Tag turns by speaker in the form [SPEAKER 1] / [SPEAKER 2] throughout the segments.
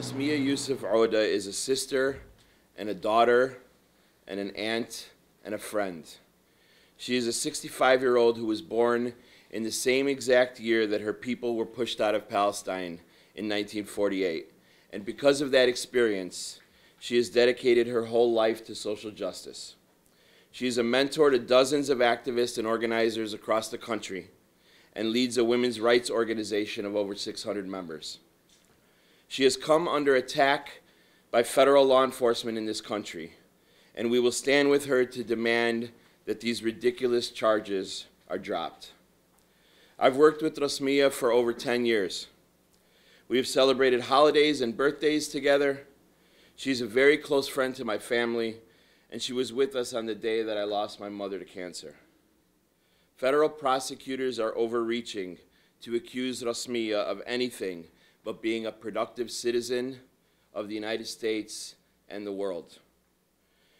[SPEAKER 1] Rasmea Odeh is a sister and a daughter and an aunt and a friend. She is a 65-year-old who was born in the same exact year that her people were pushed out of Palestine in 1948. And because of that experience, she has dedicated her whole life to social justice. She is a mentor to dozens of activists and organizers across the country and leads a women's rights organization of over 600 members. She has come under attack by federal law enforcement in this country, and we will stand with her to demand that these ridiculous charges are dropped. I've worked with Rasmea for over 10 years. We have celebrated holidays and birthdays together. She's a very close friend to my family, and she was with us on the day that I lost my mother to cancer. Federal prosecutors are overreaching to accuse Rasmea of anything but being a productive citizen of the United States and the world.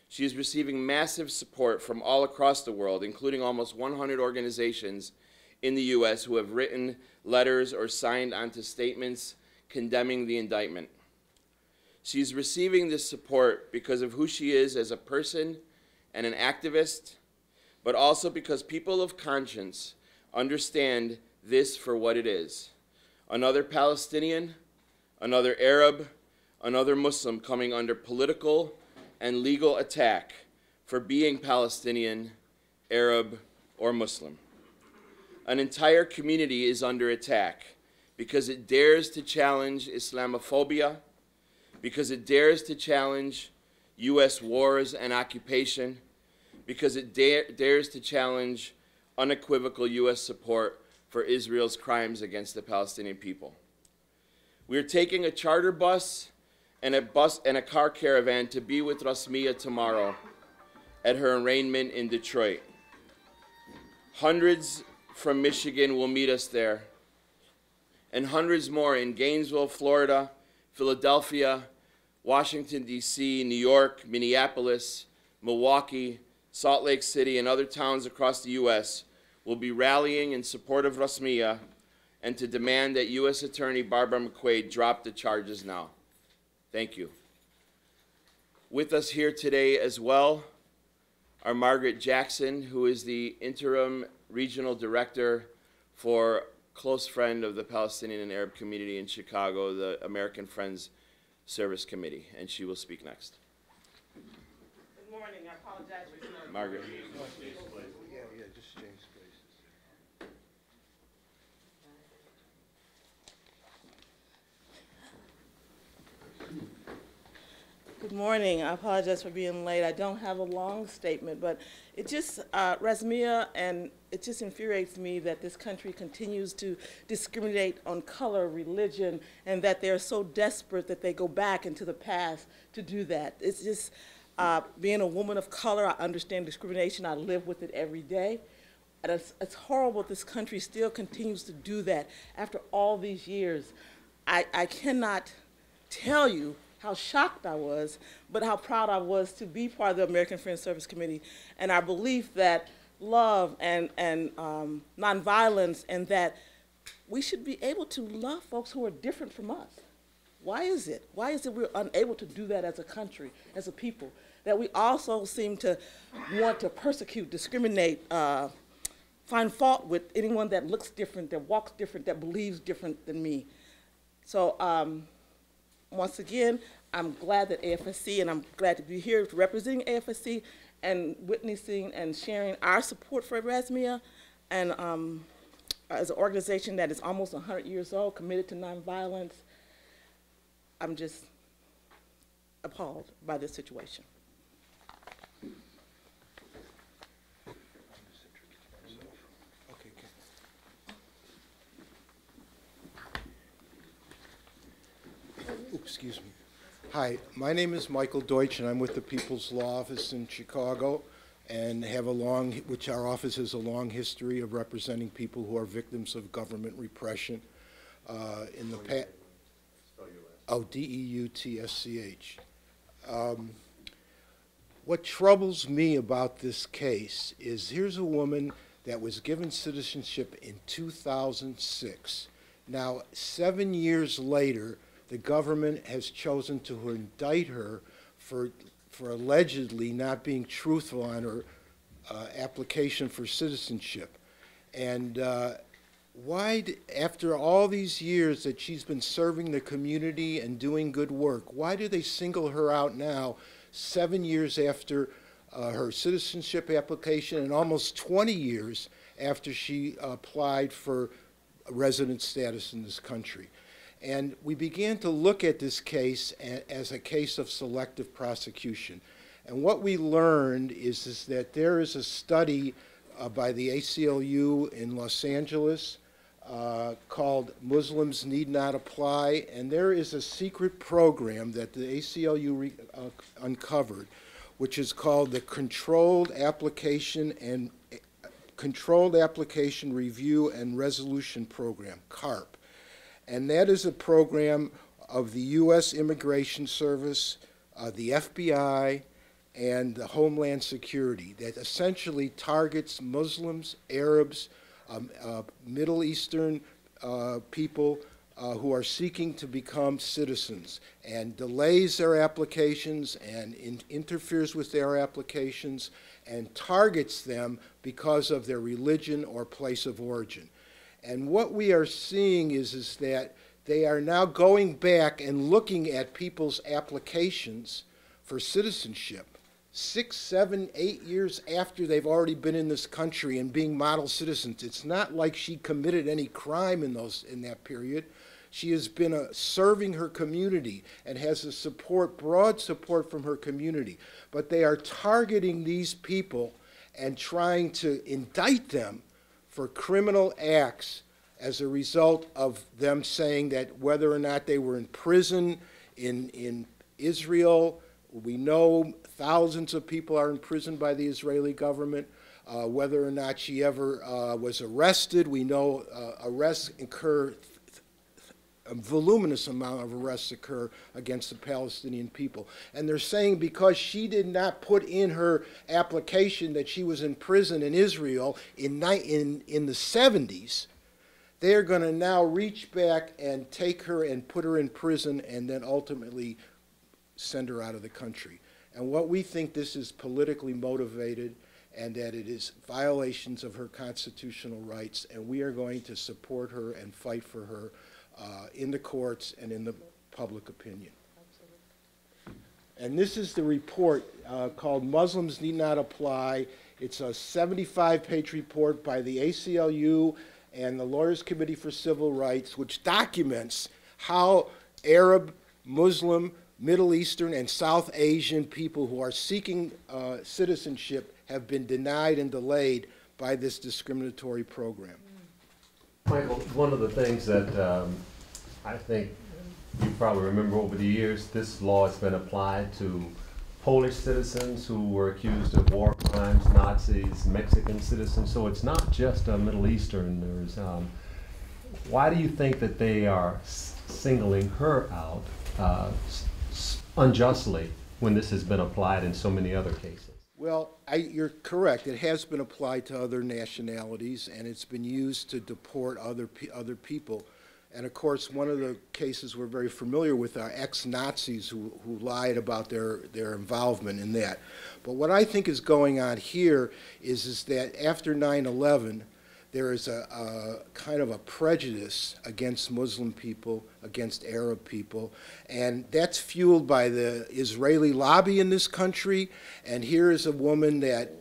[SPEAKER 1] She is receiving massive support from all across the world, including almost 100 organizations in the U.S. who have written letters or signed onto statements condemning the indictment. She is receiving this support because of who she is as a person and an activist, but also because people of conscience understand this for what it is: another Palestinian, another Arab, another Muslim coming under political and legal attack for being Palestinian, Arab, or Muslim. An entire community is under attack because it dares to challenge Islamophobia, because it dares to challenge U.S. wars and occupation, because it dares to challenge unequivocal U.S. support for Israel's crimes against the Palestinian people. We are taking a charter bus and a car caravan to be with Rasmea tomorrow at her arraignment in Detroit. Hundreds from Michigan will meet us there, and hundreds more in Gainesville, Florida, Philadelphia, Washington, D.C., New York, Minneapolis, Milwaukee, Salt Lake City, and other towns across the U.S. will be rallying in support of Rasmea and to demand that U.S. Attorney Barbara McQuade drop the charges now. Thank you. With us here today as well are Margaret Jackson, who is the interim regional director for close friend of the Palestinian and Arab community in Chicago, the American Friends Service Committee, and she will speak next.
[SPEAKER 2] Good morning. I apologize for
[SPEAKER 1] Margaret.
[SPEAKER 3] Yeah, just change places.
[SPEAKER 2] Good morning. I apologize for being late. I don't have a long statement, but it just, Rasmea, and it just infuriates me that this country continues to discriminate on color, religion, and that they're so desperate that they go back into the past to do that. It's just, being a woman of color, I understand discrimination. I live with it every day. And it's horrible that this country still continues to do that after all these years. I cannot tell you how shocked I was, but how proud I was to be part of the American Friends Service Committee, and our belief that love and nonviolence, and that we should be able to love folks who are different from us. Why is it? Why is it we're unable to do that as a country, as a people? That we also seem to want to persecute, discriminate, find fault with anyone that looks different, that walks different, that believes different than me. So once again, I'm glad that AFSC, and I'm glad to be here representing AFSC and witnessing and sharing our support for Rasmea, and as an organization that is almost 100 years old, committed to nonviolence. I'm just appalled by this situation.
[SPEAKER 3] Excuse me. Hi, my name is Michael Deutsch, and I'm with the People's Law Office in Chicago, and which our office has a long history of representing people who are victims of government repression. In the past, Deutsch. What troubles me about this case is here's a woman that was given citizenship in 2006. Now, 7 years later, the government has chosen to indict her for allegedly not being truthful on her application for citizenship. And why, after all these years that she's been serving the community and doing good work, why do they single her out now, 7 years after her citizenship application and almost 20 years after she applied for resident status in this country? And we began to look at this case as a case of selective prosecution. And what we learned is that there is a study by the ACLU in Los Angeles called Muslims Need Not Apply, and there is a secret program that the ACLU uncovered, which is called the Controlled Application Review and Resolution Program, CARP. And that is a program of the U.S. Immigration Service, the FBI, and the Homeland Security that essentially targets Muslims, Arabs, Middle Eastern people who are seeking to become citizens, and delays their applications and interferes with their applications and targets them because of their religion or place of origin. And what we are seeing is that they are now going back and looking at people's applications for citizenship 6, 7, 8 years after they've already been in this country and being model citizens. It's not like she committed any crime in that period. She has been serving her community and has a broad support from her community. But they are targeting these people and trying to indict them for criminal acts as a result of them saying that whether or not they were in prison in Israel. We know thousands of people are imprisoned by the Israeli government. Whether or not she ever was arrested, we know arrests occur, a voluminous amount of arrests occur against the Palestinian people. And they're saying because she did not put in her application that she was in prison in Israel in the 70s, they are going to now reach back and take her and put her in prison and then ultimately send her out of the country. And what we think this is politically motivated and that it is violations of her constitutional rights, and we are going to support her and fight for her in the courts and in the public opinion. And this is the report called Muslims Need Not Apply. It's a 75-page report by the ACLU and the Lawyers Committee for Civil Rights, which documents how Arab, Muslim, Middle Eastern, and South Asian people who are seeking citizenship have been denied and delayed by this discriminatory program.
[SPEAKER 4] Michael, one of the things that I think you probably remember over the years, this law has been applied to Polish citizens who were accused of war crimes, Nazis, Mexican citizens, so it's not just Middle Easterners. Why do you think that they are singling her out unjustly when this has been applied in so many other cases?
[SPEAKER 3] Well, you're correct. It has been applied to other nationalities, and it's been used to deport other people. And of course, one of the cases we're very familiar with are ex-Nazis who lied about their involvement in that. But what I think is going on here is that after 9/11, there is a kind of a prejudice against Muslim people, against Arab people, and that's fueled by the Israeli lobby in this country. And here is a woman that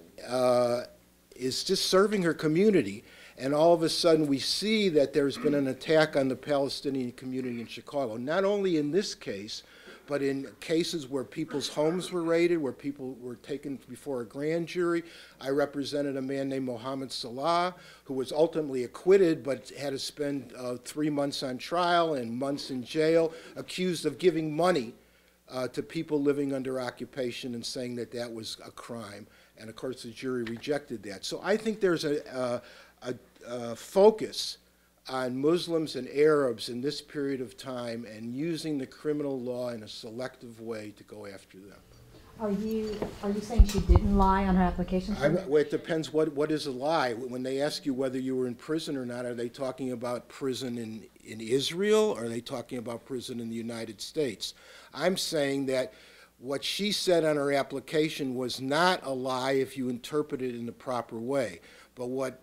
[SPEAKER 3] is just serving her community, and all of a sudden we see that there's been an attack on the Palestinian community in Chicago, not only in this case, but in cases where people's homes were raided, where people were taken before a grand jury. I represented a man named Mohammed Salah, who was ultimately acquitted, but had to spend 3 months on trial and months in jail, accused of giving money to people living under occupation and saying that that was a crime. And of course, the jury rejected that. So I think there's a focus on Muslims and Arabs in this period of time and using the criminal law in a selective way to go after them.
[SPEAKER 5] Are you saying she didn't lie on her application form?
[SPEAKER 3] Well, it depends what is a lie. When they ask you whether you were in prison or not, are they talking about prison in Israel, or are they talking about prison in the United States? I'm saying that what she said on her application was not a lie if you interpret it in the proper way. But what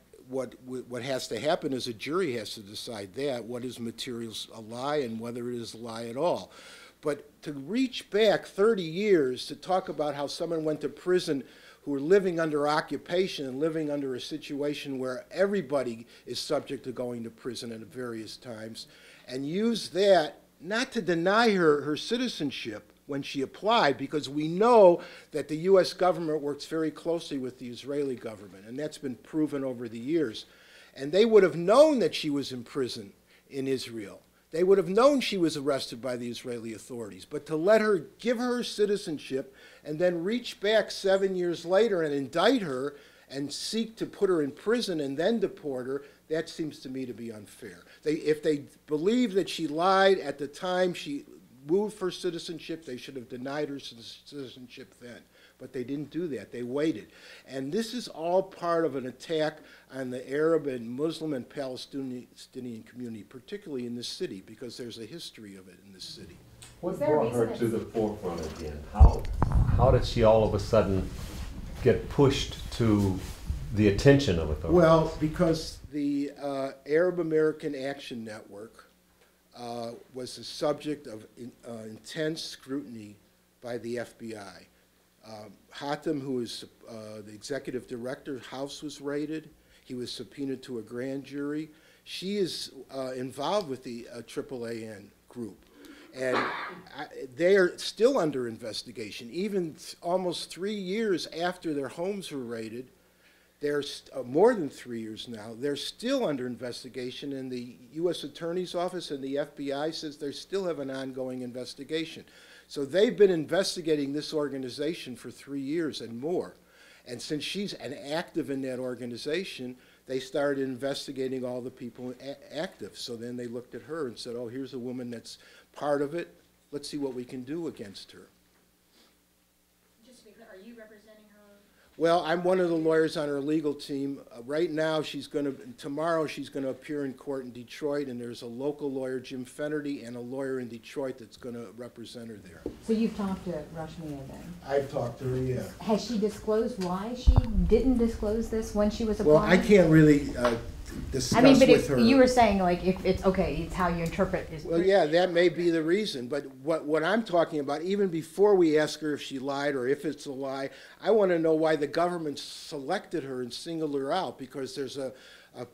[SPEAKER 3] has to happen is a jury has to decide that, what is material a lie and whether it is a lie at all. But to reach back 30 years to talk about how someone went to prison who were living under occupation and living under a situation where everybody is subject to going to prison at various times, and use that not to deny her citizenship when she applied, because we know that the U.S. government works very closely with the Israeli government, and that's been proven over the years. And they would have known that she was in prison in Israel. They would have known she was arrested by the Israeli authorities. But to let her give her citizenship and then reach back 7 years later and indict her and seek to put her in prison and then deport her, that seems to me to be unfair. If they believe that she lied at the time she moved for citizenship, they should have denied her citizenship then. But they didn't do that. They waited. And this is all part of an attack on the Arab and Muslim and Palestinian community, particularly in this city, because there's a history of it in this city.
[SPEAKER 4] What brought her to the forefront again? How did she all of a sudden get pushed to the attention of authorities?
[SPEAKER 3] Well, because the Arab American Action Network was the subject of intense scrutiny by the FBI. Hatem, who is the executive director, house was raided. He was subpoenaed to a grand jury. She is involved with the AAAN group. And they are still under investigation. Even almost 3 years after their homes were raided, there's more than 3 years now, they're still under investigation, and the U.S. Attorney's Office and the FBI says they still have an ongoing investigation. So they've been investigating this organization for 3 years and more. And since she's an active in that organization, they started investigating all the people active. So then they looked at her and said, oh, here's a woman that's part of it. Let's see what we can do against her.
[SPEAKER 5] Just to be clear, are you representing her?
[SPEAKER 3] Well, I'm one of the lawyers on her legal team. Right now, tomorrow she's going to appear in court in Detroit, and there's a local lawyer, Jim Fennerty, and a lawyer in Detroit that's going to represent her there.
[SPEAKER 5] So you've talked to Rasmea then?
[SPEAKER 3] I've talked to her, yeah.
[SPEAKER 5] Has she disclosed why she didn't disclose this when she was applying?
[SPEAKER 3] Well, I can't really discuss with her.
[SPEAKER 5] You were saying, like, if it's okay, it's how you interpret is.
[SPEAKER 3] Well, yeah, that may be the reason. But what I'm talking about, even before we ask her if she lied or if it's a lie, I want to know why the government selected her and singled her out, because there's a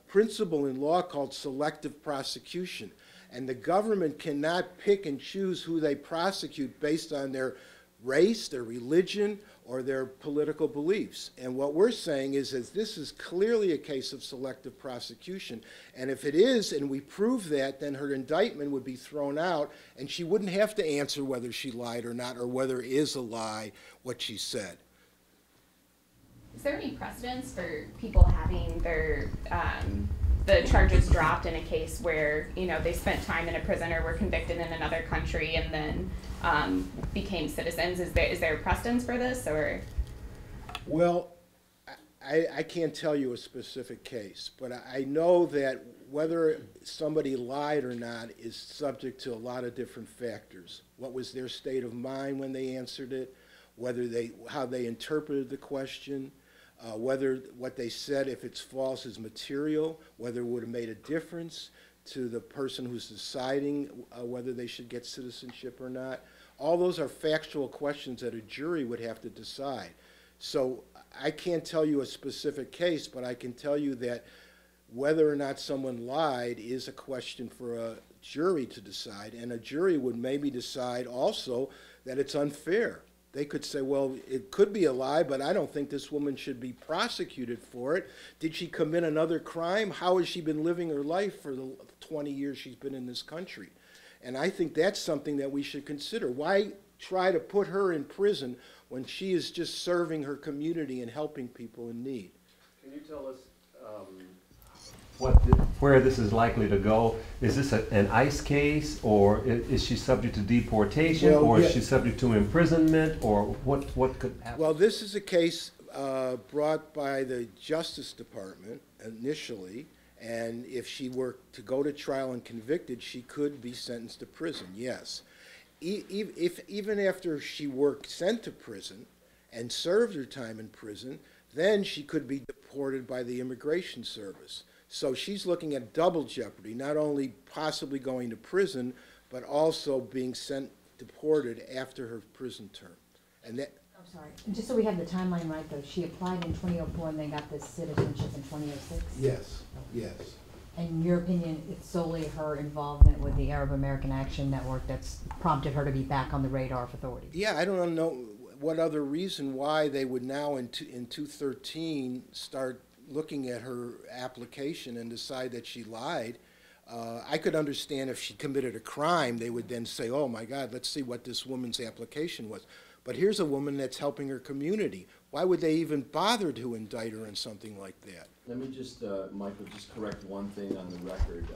[SPEAKER 3] principle in law called selective prosecution. And the government cannot pick and choose who they prosecute based on their race, their religion, or their political beliefs. And what we're saying is that this is clearly a case of selective prosecution. And if it is, and we prove that, then her indictment would be thrown out, and she wouldn't have to answer whether she lied or not, or whether it is a lie what she said.
[SPEAKER 6] Is there any precedence for people having their the charges dropped in a case where, you know, they spent time in a prison or were convicted in another country and then became citizens? Is there a precedence for this, or?
[SPEAKER 3] Well, I can't tell you a specific case, but I know that whether somebody lied or not is subject to a lot of different factors. What was their state of mind when they answered it, how they interpreted the question, whether what they said, if it's false, is material, whether it would have made a difference to the person who's deciding whether they should get citizenship or not. All those are factual questions that a jury would have to decide. So I can't tell you a specific case, but I can tell you that whether or not someone lied is a question for a jury to decide, and a jury would maybe decide also that it's unfair. They could say, well, it could be a lie, but I don't think this woman should be prosecuted for it. Did she commit another crime? How has she been living her life for the 20 years she's been in this country? And I think that's something that we should consider. Why try to put her in prison when she is just serving her community and helping people in need?
[SPEAKER 4] Can you tell us where this is likely to go? Is this an ICE case, or is she subject to deportation,
[SPEAKER 3] Well,
[SPEAKER 4] or
[SPEAKER 3] yeah.
[SPEAKER 4] is she subject to imprisonment, or what could happen?
[SPEAKER 3] Well, this is a case brought by the Justice Department initially, and if she were to go to trial and convicted, she could be sentenced to prison, yes. Even after she were sent to prison and served her time in prison, then she could be deported by the Immigration Service. So she's looking at double jeopardy, not only possibly going to prison, but also being deported after her prison term. And that,
[SPEAKER 5] I'm sorry, just so we have the timeline right though, she applied in 2004 and then got this citizenship in 2006?
[SPEAKER 3] yes, yes.
[SPEAKER 5] And in your opinion, it's solely her involvement with the Arab American Action Network that's prompted her to be back on the radar of authorities?
[SPEAKER 3] Yeah, I don't know what other reason why they would now in 2013 start looking at her application and decide that she lied. I could understand if she committed a crime, they would then say, oh my God, let's see what this woman's application was. But here's a woman that's helping her community. Why would they even bother to indict her in something like that?
[SPEAKER 1] Let me just, Michael, just correct one thing on the record.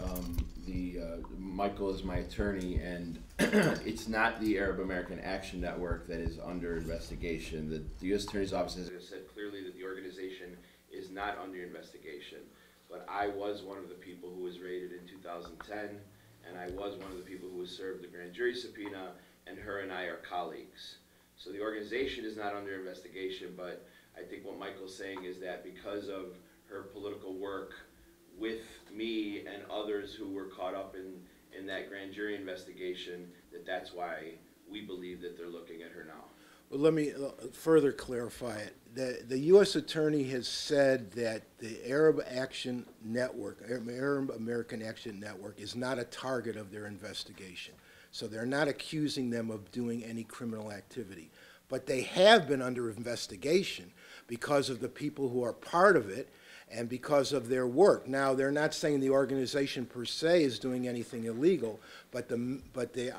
[SPEAKER 1] Michael is my attorney, and it's not the Arab American Action Network that is under investigation. The U.S. Attorney's Office has said clearly that the organization is not under investigation. But I was one of the people who was raided in 2010, and I was one of the people who was served the grand jury subpoena, and her and I are colleagues. So the organization is not under investigation, but I think what Michael's saying is that because of her political work with me and others who were caught up in that grand jury investigation, that's why we believe that they're looking at her now.
[SPEAKER 3] Well, let me further clarify it. The U.S. Attorney has said that the Arab Action Network, Arab American Action Network, is not a target of their investigation. So they're not accusing them of doing any criminal activity. But they have been under investigation because of the people who are part of it and because of their work. Now, they're not saying the organization per se is doing anything illegal, but they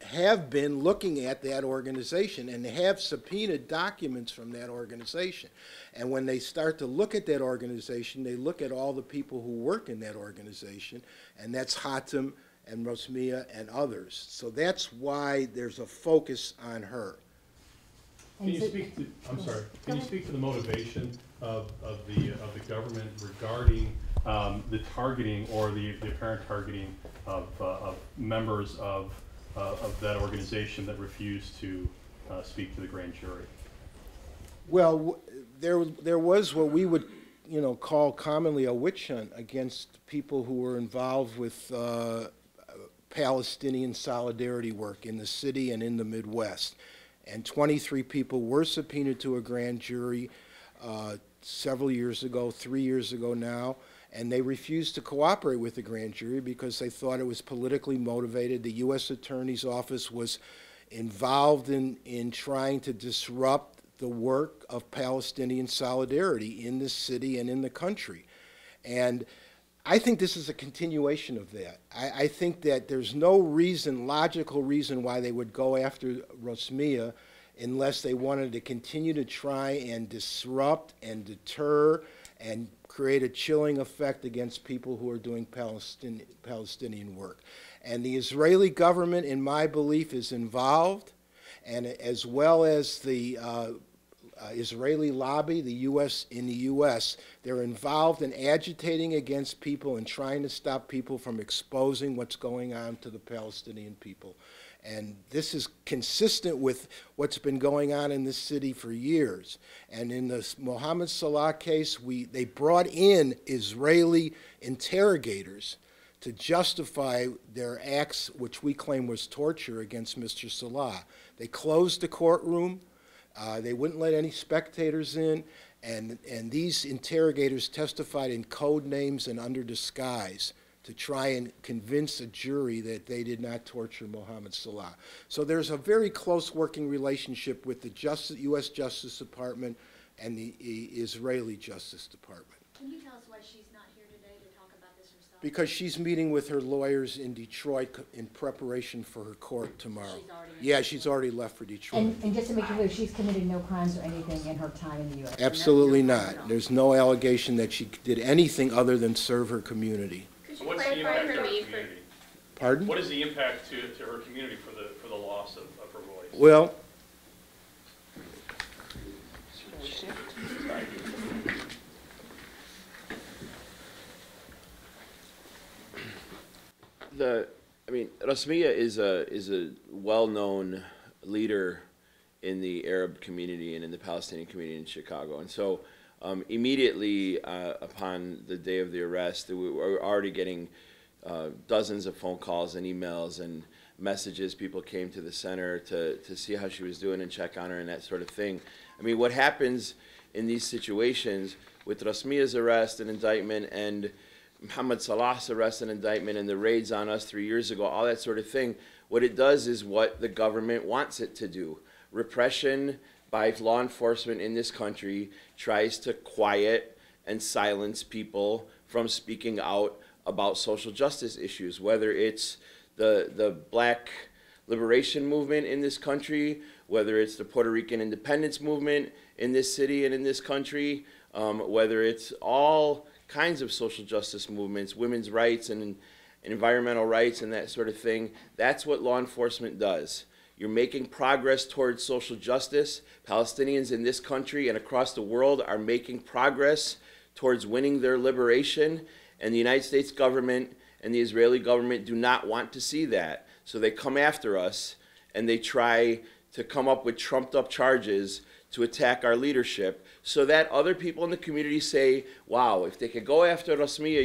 [SPEAKER 3] have been looking at that organization and have subpoenaed documents from that organization. And when they start to look at that organization, they look at all the people who work in that organization, and that's Hatem and Rasmea and others. So that's why there's a focus on her.
[SPEAKER 7] Can you speak to, I'm sorry, can you speak to the motivation of the government regarding the targeting or the apparent targeting of members of that organization that refused to speak to the grand jury?
[SPEAKER 3] Well, there was what we would, call commonly a witch hunt against people who were involved with Palestinian solidarity work in the city and in the Midwest. And 23 people were subpoenaed to a grand jury several years ago, 3 years ago now, and they refused to cooperate with the grand jury because they thought it was politically motivated. The U.S. Attorney's Office was involved in trying to disrupt the work of Palestinian solidarity in the city and in the country. And I think this is a continuation of that. I think that there's no logical reason why they would go after Rasmea unless they wanted to continue to try and disrupt and deter and create a chilling effect against people who are doing Palestinian work. And the Israeli government, in my belief, is involved, and as well as the Israeli lobby, the U.S. in the U.S., they're involved in agitating against people and trying to stop people from exposing what's going on to the Palestinian people. And this is consistent with what's been going on in this city for years. And in the Mohammed Salah case, they brought in Israeli interrogators to justify their acts, which we claim was torture against Mr. Salah. They closed the courtroom. They wouldn't let any spectators in, and these interrogators testified in code names and under disguise to try and convince a jury that they did not torture Mohammed Salah. So there's a very close working relationship with the U.S. Justice Department and the Israeli Justice Department.
[SPEAKER 5] Can you tell us why she's not here today to talk about this herself?
[SPEAKER 3] Because she's meeting with her lawyers in Detroit in preparation for her court tomorrow.
[SPEAKER 5] She's already in
[SPEAKER 3] Yeah, she's already left for Detroit.
[SPEAKER 5] And just to make it clear, she's committed no crimes or anything in her time in the U.S.
[SPEAKER 3] Absolutely
[SPEAKER 5] No crimes at
[SPEAKER 3] not.
[SPEAKER 5] all.
[SPEAKER 3] There's no allegation that she did anything other than serve her community.
[SPEAKER 6] Could you
[SPEAKER 8] What's the
[SPEAKER 6] clarify
[SPEAKER 8] impact
[SPEAKER 6] her
[SPEAKER 8] to her
[SPEAKER 6] leave for?
[SPEAKER 8] community?
[SPEAKER 3] Pardon?
[SPEAKER 8] What is the impact to her community for the loss of her voice?
[SPEAKER 3] Well,
[SPEAKER 1] Rasmea is a well-known leader in the Arab community and in the Palestinian community in Chicago, and so immediately upon the day of the arrest, we were already getting dozens of phone calls and emails and messages. People came to the center to see how she was doing and check on her and that sort of thing. I mean, what happens in these situations with Rasmea's arrest and indictment and Mohammed Salah's arrest and indictment and the raids on us 3 years ago, all that sort of thing, what it does is what the government wants it to do. Repression by law enforcement in this country tries to quiet and silence people from speaking out about social justice issues, whether it's the black liberation movement in this country, whether it's the Puerto Rican independence movement in this city and in this country, whether it's all kinds of social justice movements, women's rights and environmental rights and that sort of thing. That's what law enforcement does. You're making progress towards social justice. Palestinians in this country and across the world are making progress towards winning their liberation, and the United States government and the Israeli government do not want to see that. So they come after us and they try to come up with trumped up charges to attack our leadership so that other people in the community say, wow, if they could go after Rasmea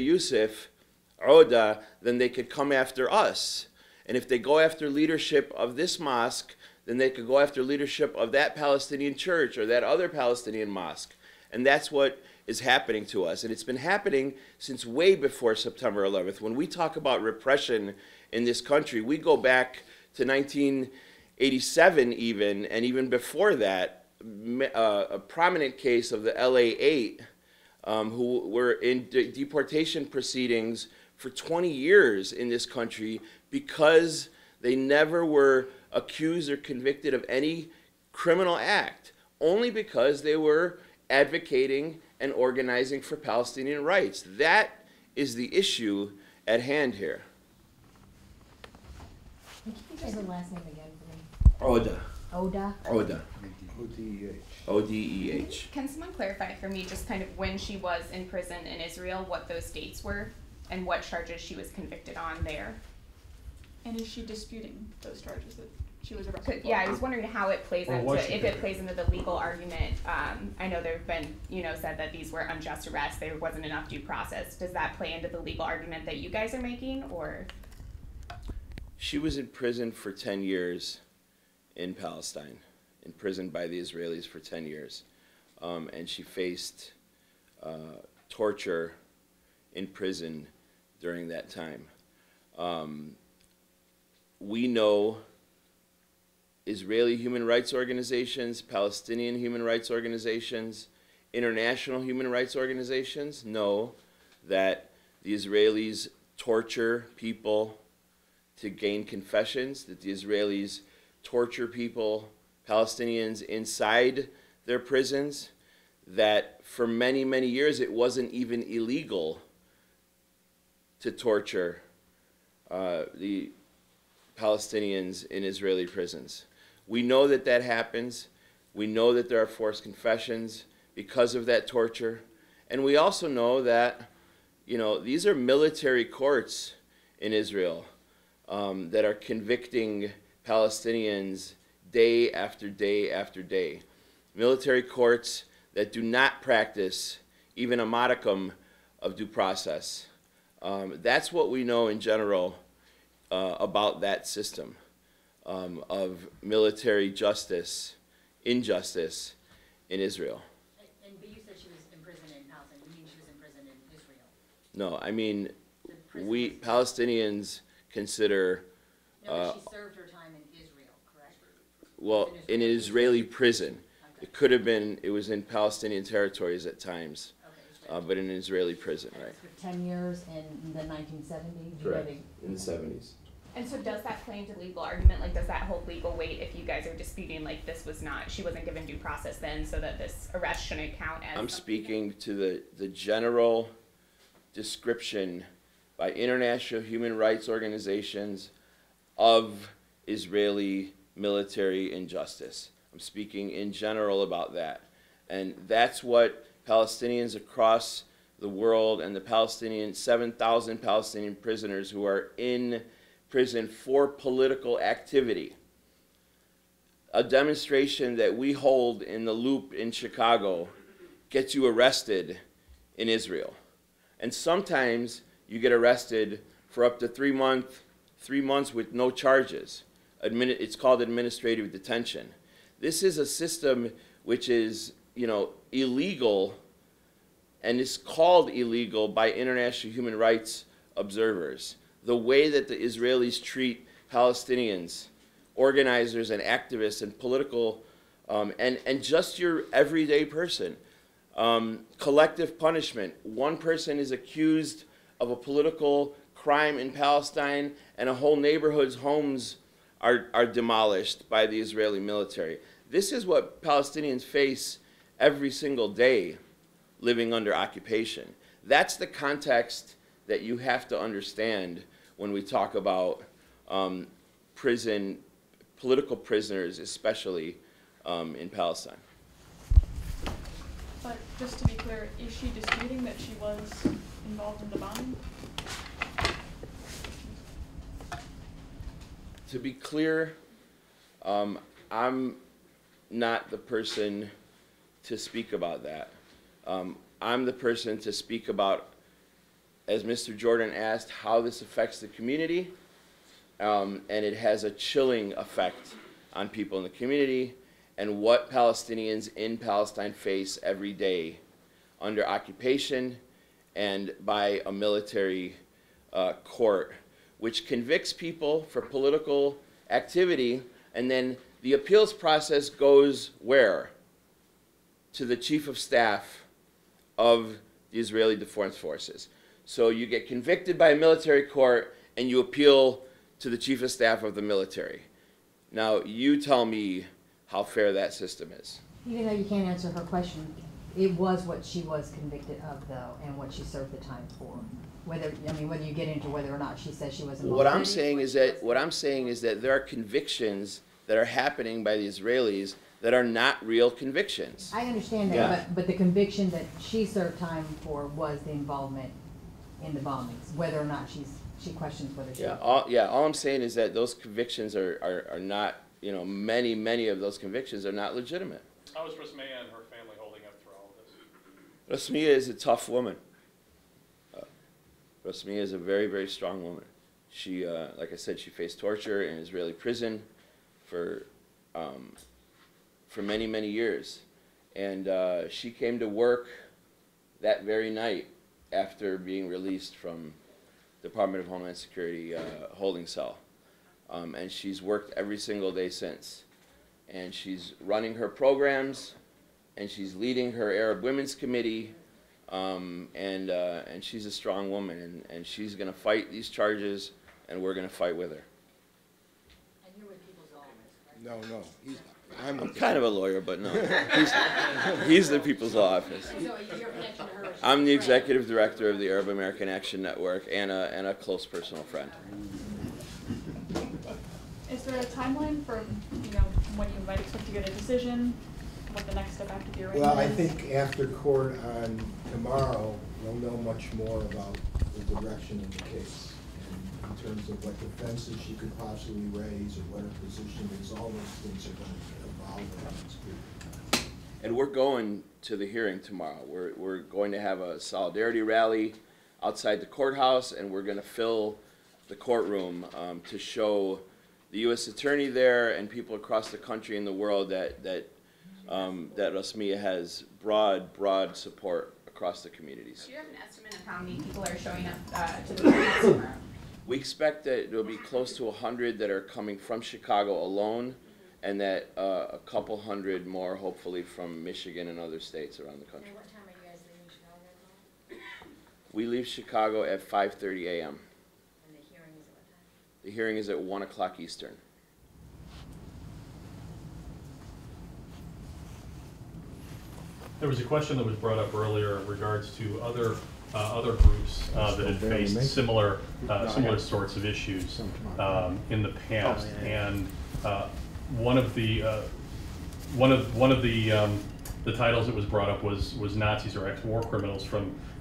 [SPEAKER 1] Odeh, then they could come after us. And if they go after leadership of this mosque, then they could go after leadership of that Palestinian church or that other Palestinian mosque. And that's what is happening to us. And it's been happening since way before September 11th. When we talk about repression in this country, we go back to 1987 even, and even before that, a prominent case of the LA 8 who were in deportation proceedings for 20 years in this country because they never were accused or convicted of any criminal act, only because they were advocating and organizing for Palestinian rights. That is the issue at hand here.
[SPEAKER 5] Can you say her last name again for me?
[SPEAKER 1] Odeh.
[SPEAKER 5] Odeh?
[SPEAKER 1] Odeh.
[SPEAKER 3] O-D-E-H.
[SPEAKER 1] O-D-E-H.
[SPEAKER 6] Can someone clarify for me just kind of when she was in prison in Israel, what those dates were and what charges she was convicted on there?
[SPEAKER 9] And is she disputing those charges that she was arrested for?
[SPEAKER 6] Yeah, I was wondering how it plays
[SPEAKER 4] Or
[SPEAKER 6] into,
[SPEAKER 4] was she
[SPEAKER 6] if it plays into the legal argument. I know there have been, said that these were unjust arrests, there wasn't enough due process. Does that play into the legal argument that you guys are making, or?
[SPEAKER 1] She was in prison for 10 years in Palestine, imprisoned by the Israelis for 10 years. And she faced torture in prison during that time. We know Israeli human rights organizations, Palestinian human rights organizations, international human rights organizations know that the Israelis torture people to gain confessions, that the Israelis torture people, Palestinians, inside their prisons, that for many, many years it wasn't even illegal to torture the Palestinians in Israeli prisons. We know that that happens. We know that there are forced confessions because of that torture. And we also know that, these are military courts in Israel that are convicting Palestinians day after day after day. Military courts that do not practice even a modicum of due process. That's what we know in general about that system of military justice, injustice in Israel.
[SPEAKER 5] But you said she was in prison in Palestine. You mean she was in prison in Israel?
[SPEAKER 1] No, I mean, we Palestinians consider,
[SPEAKER 5] No, but she served her time in Israel, correct?
[SPEAKER 1] well, in an Israeli prison.
[SPEAKER 5] Okay.
[SPEAKER 1] It could have been, it was in Palestinian territories at times.
[SPEAKER 5] Okay,
[SPEAKER 1] but in an Israeli prison, right?
[SPEAKER 5] For 10 years in the 1970s?
[SPEAKER 1] Correct, in the 70s.
[SPEAKER 6] And so does that play into legal argument? Like, does that hold legal weight if you guys are disputing, like, she wasn't given due process then, so that this arrest shouldn't count as?
[SPEAKER 1] I'm speaking to the general description by international human rights organizations of Israeli military injustice. I'm speaking in general about that. And that's what Palestinians across the world and the 7,000 Palestinian prisoners who are in prison for political activity. A demonstration that we hold in the Loop in Chicago gets you arrested in Israel. And sometimes you get arrested for up to 3 months with no charges. It's called administrative detention. This is a system which is, illegal, and is called illegal by international human rights observers. The way that the Israelis treat Palestinians, organizers and activists and political, and just your everyday person. Collective punishment. One person is accused of a political crime in Palestine, and a whole neighborhood's homes are demolished by the Israeli military. This is what Palestinians face every single day living under occupation. That's the context that you have to understand when we talk about political prisoners, especially in Palestine.
[SPEAKER 9] But just to be clear, is she disputing that she was involved in the bombing?
[SPEAKER 1] To be clear, I'm not the person to speak about that. I'm the person to speak about, as Mr. Jordan asked, how this affects the community, and it has a chilling effect on people in the community, and what Palestinians in Palestine face every day under occupation and by a military court, which convicts people for political activity, and then the appeals process goes where? To the chief of staff of the Israeli Defense Forces. So you get convicted by a military court and you appeal to the chief of staff of the military. Now, you tell me how fair that system is.
[SPEAKER 5] Even though you can't answer her question, it was what she was convicted of, though, and what she served the time for. Whether you get into whether or not she says she was involved.
[SPEAKER 1] What I'm saying is that there are convictions that are happening by the Israelis that are not real convictions.
[SPEAKER 5] I understand that,
[SPEAKER 1] Yeah.
[SPEAKER 5] but the conviction that she served time for was the involvement in the bombings, whether or not she questions whether she.
[SPEAKER 1] All I'm saying is that those convictions are not, many of those convictions are not legitimate.
[SPEAKER 8] How is Rasmea and her family holding up through all of this?
[SPEAKER 1] Rasmea is a tough woman. Rasmea is a very, very strong woman. She, like I said, she faced torture in Israeli prison for many, many years. And she came to work that very night after being released from Department of Homeland Security holding cell. And she's worked every single day since. And she's running her programs, and she's leading her Arab Women's Committee, and she's a strong woman, and she's going to fight these charges, and we're going to fight with her.
[SPEAKER 5] And you're with People's Law Office, right?
[SPEAKER 3] No,
[SPEAKER 1] I'm kind of a lawyer, but no. He's the People's Law Office.
[SPEAKER 5] So your connection to her is
[SPEAKER 1] I'm the executive director of the Arab American Action Network and a close personal friend.
[SPEAKER 9] Is there a timeline for, when you might expect to get a decision, what the next step after the arraignment
[SPEAKER 3] Well, I
[SPEAKER 9] is?
[SPEAKER 3] think after court on tomorrow, we'll know much more about the direction of the case. And in terms of what defenses she could possibly raise or what her position is, all those things are going to evolve in the next period.
[SPEAKER 1] And we're going to the hearing tomorrow. We're going to have a solidarity rally outside the courthouse, and we're going to fill the courtroom to show the U.S. Attorney there and people across the country and the world that Rasmea has broad support across the communities.
[SPEAKER 6] Do you have an estimate of how many people are showing up to the courthouse tomorrow?
[SPEAKER 1] We expect that there will be close to 100 that are coming from Chicago alone, and that a couple hundred more, hopefully, from Michigan and other states around the country.
[SPEAKER 5] And what time are you guys leaving Chicago?
[SPEAKER 1] We leave Chicago at 5:30 a.m.
[SPEAKER 10] And the hearing is at what time?
[SPEAKER 1] The hearing is at 1 o'clock Eastern.
[SPEAKER 7] There was a question that was brought up earlier in regards to other groups that had faced similar sorts of issues in the past, and one of the titles that was brought up was Nazis or ex-war criminals.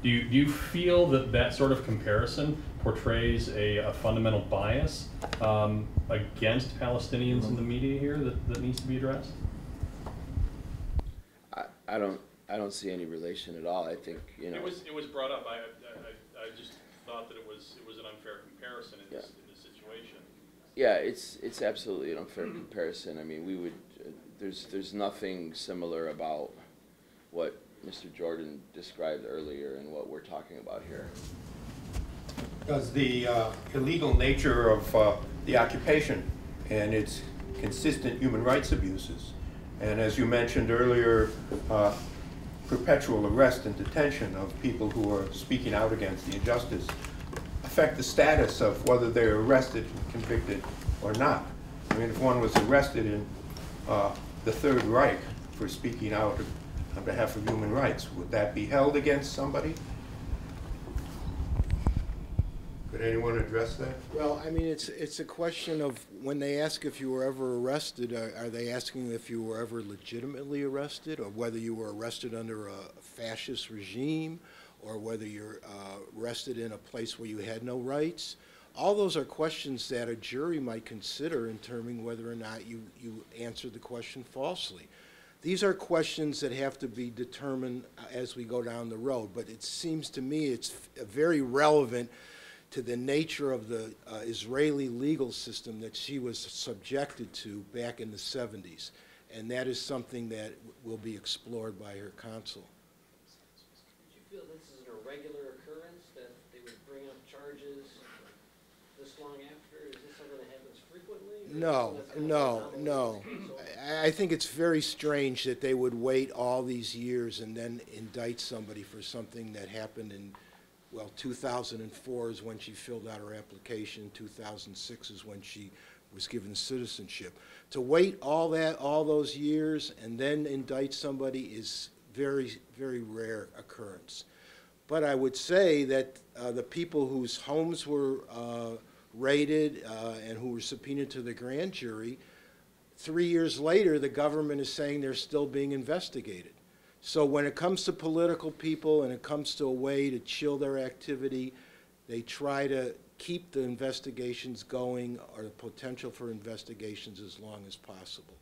[SPEAKER 7] Do you feel that sort of comparison portrays a fundamental bias against Palestinians in the media here that needs to be addressed?
[SPEAKER 1] I don't see any relation at all. I think, you know.
[SPEAKER 8] It was brought up. I just thought that it was an unfair comparison in this situation.
[SPEAKER 1] Yeah, it's absolutely an unfair comparison. I mean, we would there's nothing similar about what Mr. Jordan described earlier and what we're talking about here.
[SPEAKER 11] Because the illegal nature of the occupation and its consistent human rights abuses, and as you mentioned earlier, perpetual arrest and detention of people who are speaking out against the injustice affect the status of whether they're arrested and convicted or not. I mean, if one was arrested in the Third Reich for speaking out on behalf of human rights, would that be held against somebody? Could anyone address that?
[SPEAKER 3] Well, I mean, it's a question of when they ask if you were ever arrested, are they asking if you were ever legitimately arrested, or whether you were arrested under a fascist regime, or whether you're arrested in a place where you had no rights? All those are questions that a jury might consider in determining whether or not you answered the question falsely. These are questions that have to be determined as we go down the road, but it seems to me it's very relevant to the nature of the Israeli legal system that she was subjected to back in the 70s. And that is something that will be explored by her counsel.
[SPEAKER 12] Do you feel this is an irregular occurrence, that they would bring up charges this long after? Is this something that happens frequently?
[SPEAKER 3] No. I think it's very strange that they would wait all these years and then indict somebody for something that happened in, well, 2004 is when she filled out her application. 2006 is when she was given citizenship. To wait all those years and then indict somebody is very, very rare occurrence. But I would say that the people whose homes were raided and who were subpoenaed to the grand jury, 3 years later, the government is saying they're still being investigated. So when it comes to political people and it comes to a way to chill their activity, they try to keep the investigations going or the potential for investigations as long as possible.